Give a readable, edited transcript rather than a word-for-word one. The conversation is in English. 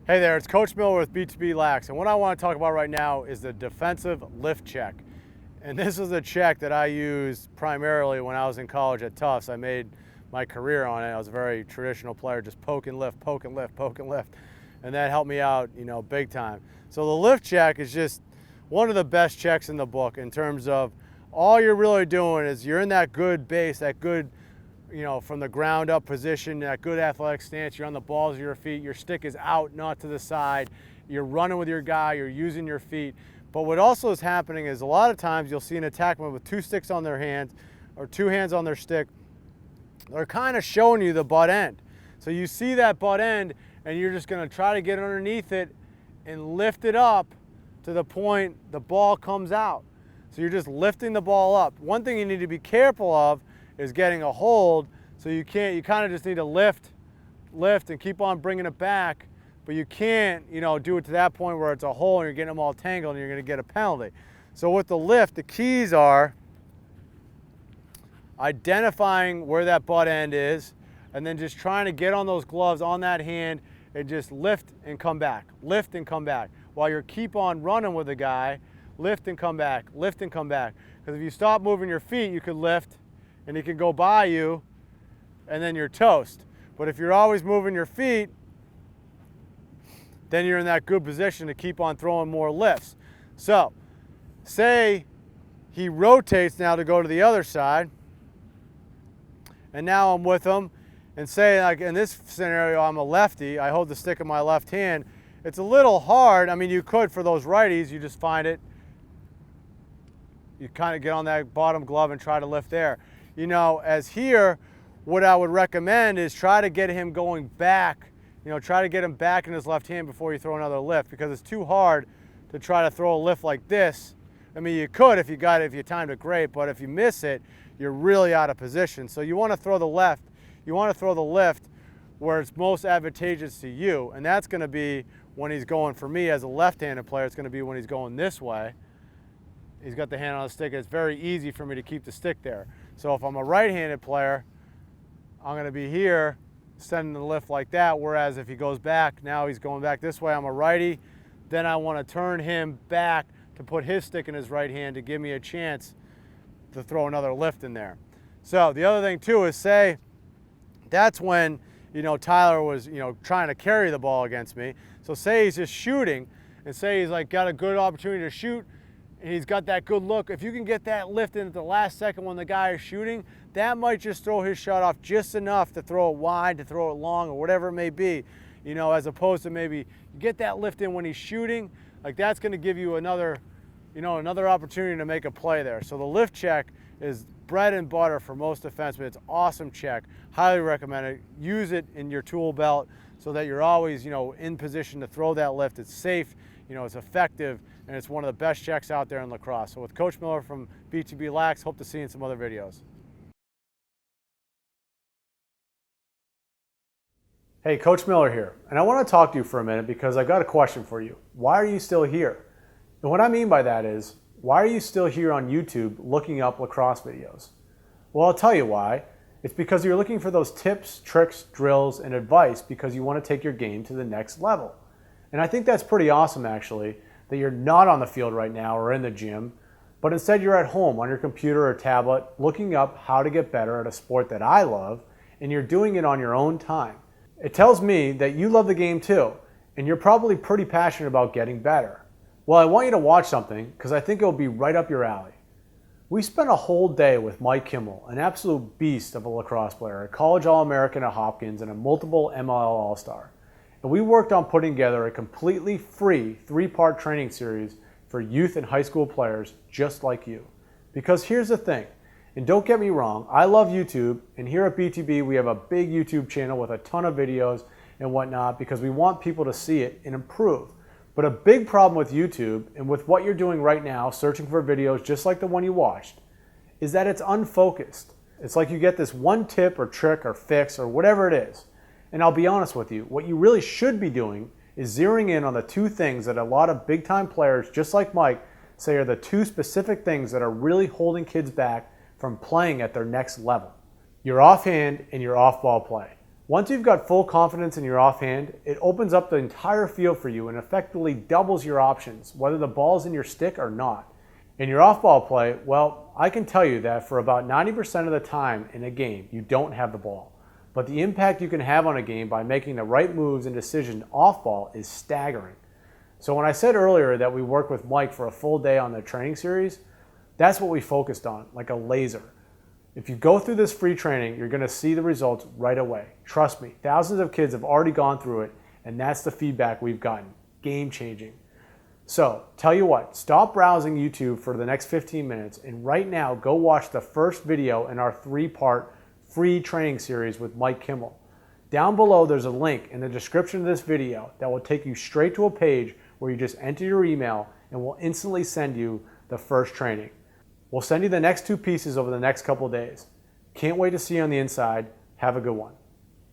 Hey there, it's Coach Miller with BTB Lax, and what I want to talk about right now is the defensive lift check. And this is a check that I used primarily when I was in college at Tufts. I made my career on it. I was a very traditional player, just poke and lift, poke and lift, poke and lift. And that helped me out, big time. So the lift check is just one of the best checks in the book in terms of all you're really doing is you're in that good base, that good, from the ground up position, that good athletic stance. You're on the balls of your feet. Your stick is out, not to the side. You're running with your guy. You're using your feet. But what also is happening is a lot of times you'll see an attackman with two sticks on their hands or two hands on their stick. They're kind of showing you the butt end. So you see that butt end and you're just going to try to get underneath it and lift it up to the point the ball comes out. So you're just lifting the ball up. One thing you need to be careful of is getting a hold, so you kind of just need to lift and keep on bringing it back, but you can't, do it to that point where it's a hole and you're getting them all tangled and you're going to get a penalty. So with the lift, the keys are identifying where that butt end is and then just trying to get on those gloves on that hand and just lift and come back while you keep on running with the guy. Lift and come back, lift and come back. Because if you stop moving your feet, you could lift and he can go by you and then you're toast. But if you're always moving your feet, then you're in that good position to keep on throwing more lifts. So, say he rotates now to go to the other side, and now I'm with him, and say like in this scenario I'm a lefty, I hold the stick in my left hand. It's a little hard. I mean, you could for those righties, you just find it, you kind of get on that bottom glove and try to lift there. As here, what I would recommend is try to get him going back, try to get him back in his left hand before you throw another lift, because it's too hard to try to throw a lift like this. I mean, you could if you timed it great, but if you miss it, you're really out of position. So you want to throw the left, you want to throw the lift where it's most advantageous to you, and that's going to be when he's going, for me as a left-handed player, it's going to be when he's going this way. He's got the hand on the stick, and it's very easy for me to keep the stick there. So if I'm a right-handed player, I'm going to be here sending the lift like that, whereas if he goes back, now he's going back this way, I'm a righty, then I want to turn him back to put his stick in his right hand to give me a chance to throw another lift in there. So the other thing too is, say that's when Tyler was trying to carry the ball against me. So say he's just shooting, and say he's got a good opportunity to shoot, and he's got that good look. If you can get that lift in at the last second when the guy is shooting, that might just throw his shot off just enough to throw it wide, to throw it long, or whatever it may be, as opposed to maybe you get that lift in when he's shooting, that's going to give you another opportunity to make a play there. So the lift check is bread and butter for most defensemen. It's an awesome check. Highly recommend it. Use it in your tool belt so that you're always, in position to throw that lift. It's safe, it's effective, and it's one of the best checks out there in lacrosse. So with Coach Miller from BTB Lax, hope to see you in some other videos. Hey, Coach Miller here, and I want to talk to you for a minute because I got a question for you. Why are you still here? And what I mean by that is, why are you still here on YouTube looking up lacrosse videos? Well, I'll tell you why. It's because you're looking for those tips, tricks, drills, and advice because you want to take your game to the next level. And I think that's pretty awesome, actually, that you're not on the field right now or in the gym, but instead you're at home on your computer or tablet looking up how to get better at a sport that I love, and you're doing it on your own time. It tells me that you love the game too, and you're probably pretty passionate about getting better. Well, I want you to watch something because I think it'll be right up your alley. We spent a whole day with Mike Kimmel, an absolute beast of a lacrosse player, a college All-American at Hopkins, and a multiple MLL All-Star. And we worked on putting together a completely free 3-part training series for youth and high school players just like you. Because here's the thing, and don't get me wrong, I love YouTube, and here at BTB we have a big YouTube channel with a ton of videos and whatnot because we want people to see it and improve. But a big problem with YouTube, and with what you're doing right now, searching for videos just like the one you watched, is that it's unfocused. It's like you get this one tip or trick or fix or whatever it is. And I'll be honest with you, what you really should be doing is zeroing in on the two things that a lot of big-time players, just like Mike, say are the two specific things that are really holding kids back from playing at their next level. Your offhand and your off-ball play. Once you've got full confidence in your offhand, it opens up the entire field for you and effectively doubles your options, whether the ball's in your stick or not. In your off-ball play, well, I can tell you that for about 90% of the time in a game, you don't have the ball. But the impact you can have on a game by making the right moves and decisions off-ball is staggering. So when I said earlier that we worked with Mike for a full day on the training series, that's what we focused on, like a laser. If you go through this free training, you're going to see the results right away. Trust me, thousands of kids have already gone through it, and that's the feedback we've gotten. Game changing. So, tell you what, stop browsing YouTube for the next 15 minutes, and right now go watch the first video in our 3-part free training series with Mike Kimmel. Down below, there's a link in the description of this video that will take you straight to a page where you just enter your email and we'll instantly send you the first training. We'll send you the next 2 pieces over the next couple of days. Can't wait to see you on the inside. Have a good one.